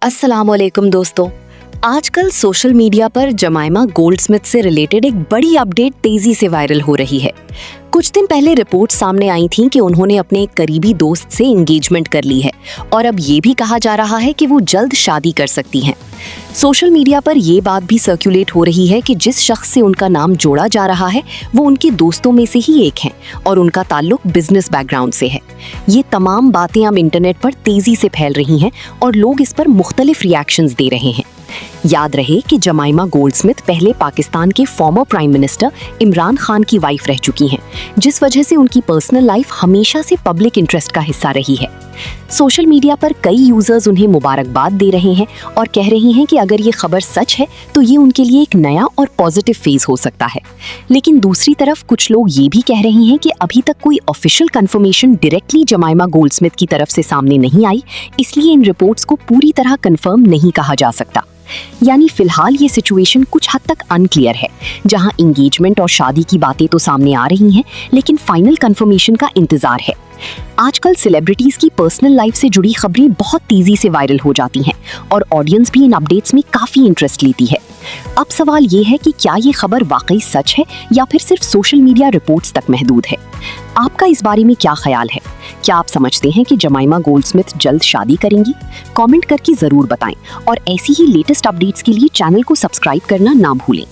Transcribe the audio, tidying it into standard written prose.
अस्सलाम वालेकुम दोस्तों। आजकल सोशल मीडिया पर जमाइमा गोल्डस्मिथ से रिलेटेड एक बड़ी अपडेट तेजी से वायरल हो रही है। कुछ दिन पहले रिपोर्ट सामने आई थी कि उन्होंने अपने एक करीबी दोस्त से एंगेजमेंट कर ली है और अब ये भी कहा जा रहा है कि वो जल्द शादी कर सकती हैं। सोशल मीडिया पर ये बात भी सर्कुलेट हो रही है कि जिस शख्स से उनका नाम जोड़ा जा रहा है वो उनके दोस्तों में से ही एक हैं और उनका ताल्लुक बिजनेस बैकग्राउंड से है। ये तमाम बातें अब इंटरनेट पर तेजी से फैल रही हैं और लोग इस पर मुख्तलिफ रिएक्शंस दे रहे हैं। याद रहे कि जमाइमा गोल्डस्मिथ पहले पाकिस्तान के former prime minister Imran Khan की वाइफ रह चुकी हैं, जिस वजह से उनकी पर्सनल लाइफ हमेशा से पब्लिक इंटरेस्ट का हिस्सा रही है। सोशल मीडिया पर कई यूजर्स उन्हें मुबारकबाद दे रहे हैं और कह रहे हैं कि अगर ये खबर सच है तो ये उनके लिए एक नया और पॉजिटिव फेज हो सकता है। लेकिन दूसरी तरफ कुछ लोग ये भी कह रहे हैं कि अभी तक कोई ऑफिशियल कंफर्मेशन डायरेक्टली जमाइमा गोल्डस्मिथ की तरफ से सामने नहीं आई, इसलिए इन रिपोर्ट्स को पूरी तरह कंफर्म नहीं कहा जा सकता। यानी फिलहाल ये सिचुएशन कुछ हद तक अनक्लियर है, जहां एंगेजमेंट और शादी की बातें तो सामने आ रही हैं, लेकिन फाइनल कंफर्मेशन का इंतजार है। आजकल सेलिब्रिटीज की पर्सनल लाइफ से जुड़ी खबरें बहुत तेजी से वायरल हो जाती हैं और ऑडियंस भी इन अपडेट्स में काफी इंटरेस्ट लेती है। अब सवाल ये है कि क्या ये खबर वाकई सच है या फिर सिर्फ सोशल मीडिया रिपोर्ट्स तक महदूद है। आपका इस बारे में क्या ख्याल है? क्या आप समझते हैं कि जमाइमा गोल्डस्मिथ जल्द शादी करेंगी? कमेंट करके जरूर बताएं और ऐसी ही लेटेस्ट अपडेट्स के लिए चैनल को सब्सक्राइब करना ना भूलें।